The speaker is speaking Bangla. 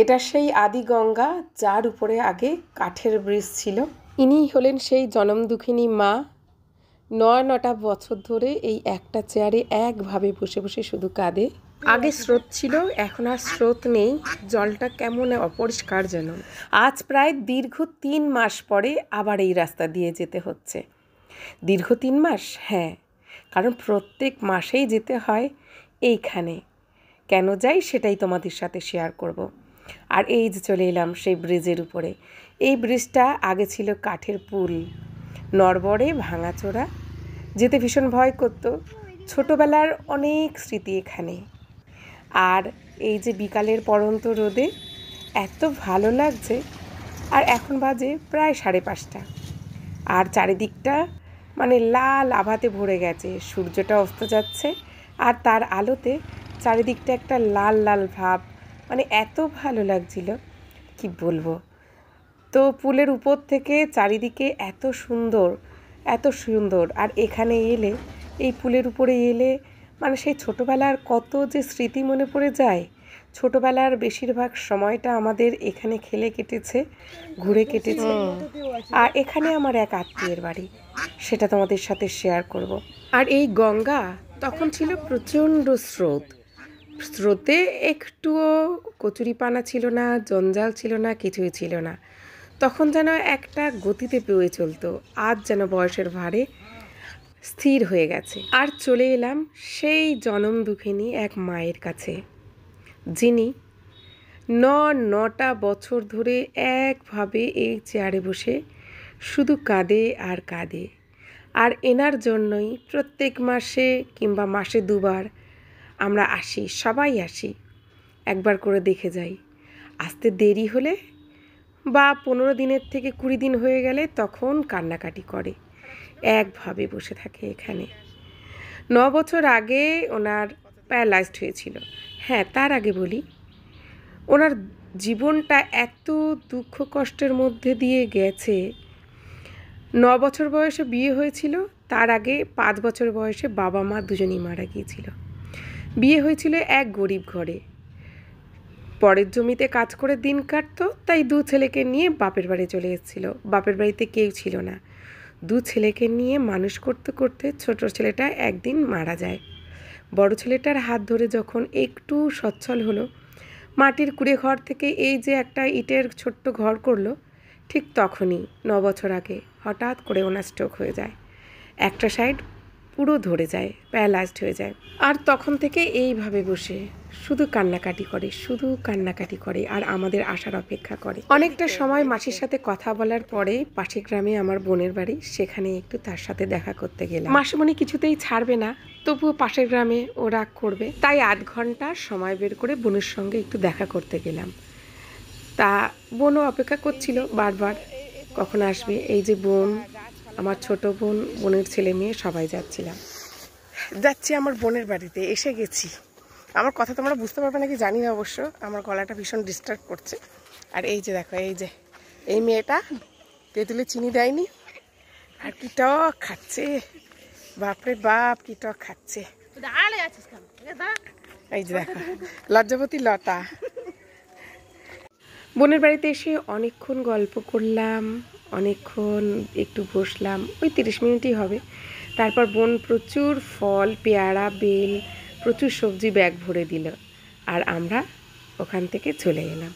এটা সেই আদি গঙ্গা, যার উপরে আগে কাঠের ব্রিজ ছিল। ইনিই হলেন সেই জনম দুঃখিনী মা। ৯টা বছর ধরে এই একটা চেয়ারে একভাবে বসে বসে শুধু কাঁদে। আগে স্রোত ছিল, এখন আর স্রোত নেই। জলটা কেমন অপরিষ্কার যেন। আজ প্রায় দীর্ঘ ৩ মাস পরে আবার এই রাস্তা দিয়ে যেতে হচ্ছে। দীর্ঘ ৩ মাস? হ্যাঁ, কারণ প্রত্যেক মাসেই যেতে হয় এইখানে। কেন যাই সেটাই তোমাদের সাথে শেয়ার করব। আর এই যে চলে এলাম সেই ব্রিজের উপরে। এই ব্রিজটা আগে ছিল কাঠের পুল, নড়বড়ে ভাঙাচোরা, যেতে ভীষণ ভয় করত। ছোটোবেলার অনেক স্মৃতি এখানে। আর এই যে বিকালের পড়ন্ত রোদে এত ভালো লাগছে। আর এখন বাজে প্রায় 5:30, আর চারিদিকটা মানে লাল আভাতে ভরে গেছে। সূর্যটা অস্ত যাচ্ছে আর তার আলোতে চারিদিকটা একটা লাল লাল ভাব, মানে এত ভালো লাগছিল কি বলবো। তো পুলের উপর থেকে চারিদিকে এত সুন্দর, এত সুন্দর। আর এখানে এলে, এই পুলের উপরে এলে মানে সেই ছোটোবেলার কত যে স্মৃতি মনে পড়ে যায়। ছোটোবেলার বেশিরভাগ সময়টা আমাদের এখানে খেলে কেটেছে, ঘুরে কেটেছে। আর এখানে আমার এক আত্মীয়ের বাড়ি, সেটা তোমাদের সাথে শেয়ার করব। আর এই গঙ্গা তখন ছিল প্রচণ্ড স্রোত। স্রোতে একটুও কচুরিপানা ছিল না, জঞ্জাল ছিল না, কিছুই ছিল না। তখন যেন একটা গতিতে বয়ে চলতো। আজ যেন বয়সের ভারে স্থির হয়ে গেছে। আর চলে এলাম সেই জনম দুঃখিনী এক মায়ের কাছে, যিনি ৯টা বছর ধরে একভাবে এই চেয়ারে বসে শুধু কাঁদে আর কাঁদে। আর এনার জন্যই প্রত্যেক মাসে কিংবা মাসে 2বার আমরা আসি, সবাই আসি, একবার করে দেখে যাই। আসতে দেরি হলে বা 15 দিনের থেকে 20 দিন হয়ে গেলে তখন কান্নাকাটি করে, একভাবে বসে থাকে এখানে। 9 বছর আগে ওনার প্যারালাইজড হয়েছিল। হ্যাঁ, তার আগে বলি, ওনার জীবনটা এত দুঃখ কষ্টের মধ্যে দিয়ে গেছে। 9 বছর বয়সে বিয়ে হয়েছিল, তার আগে 5 বছর বয়সে বাবা মা দুজনেই মারা গিয়েছিল। বিয়ে হয়েছিল এক গরিব ঘরে, পরের জমিতে কাজ করে দিন কাটতো, তাই 2 ছেলেকে নিয়ে বাপের বাড়ি চলে এসেছিল। বাপের বাড়িতে কেউ ছিল না। 2 ছেলেকে নিয়ে মানুষ করতে করতে ছোট ছেলেটা একদিন মারা যায়। বড় ছেলেটার হাত ধরে যখন একটু সচ্ছল হলো, মাটির কুড়ে ঘর থেকে এই যে একটা ইটের ছোট্ট ঘর করলো, ঠিক তখনই 9 বছর আগে হঠাৎ করে ওনার স্ট্রোক হয়ে যায়। একটা সাইড পুরো ধরে যায়, প্যারালাইজড হয়ে যায়। আর তখন থেকে এইভাবে বসে শুধু কান্নাকাটি করে, শুধু কান্নাকাটি করে, আর আমাদের আসার অপেক্ষা করে। অনেকটা সময় মাসির সাথে কথা বলার পরে পাশের গ্রামে আমার বোনের বাড়ি, সেখানে একটু তার সাথে দেখা করতে গেলাম। মাসিমণি কিছুতেই ছাড়বে না, তবুও পাশের গ্রামে ও রাগ করবে, তাই আধ ঘন্টা সময় বের করে বোনের সঙ্গে একটু দেখা করতে গেলাম। তা বোনও অপেক্ষা করছিল বারবার কখন আসবে। এই যে বোন, আমার ছোট বোন, বোনের ছেলে মেয়ে সবাই যাচ্ছি আমার বোনের বাড়িতে। এসে গেছি। আমার কথা তোমরা বুঝতে পারবে নাকি জানি না, অবশ্য আমার গলাটা ভীষণ ডিস্টার্ব করছে। আর এই যে দেখো, এই যে এই মেয়েটা তেঁতুলে চিনি দেয়নি, আর কি টক খাচ্ছে, বাপরে বাপ কি টক খাচ্ছে। এই যে দেখো, লজ্জাবতী লতা। বোনের বাড়িতে এসে অনেকক্ষণ গল্প করলাম, অনেকক্ষণ একটু বসলাম, ওই 30 মিনিটই হবে। তারপর বোন প্রচুর ফল, পেয়ারা, বেল, প্রচুর সবজি ব্যাগ ভরে দিল, আর আমরা ওখান থেকে চলে এলাম।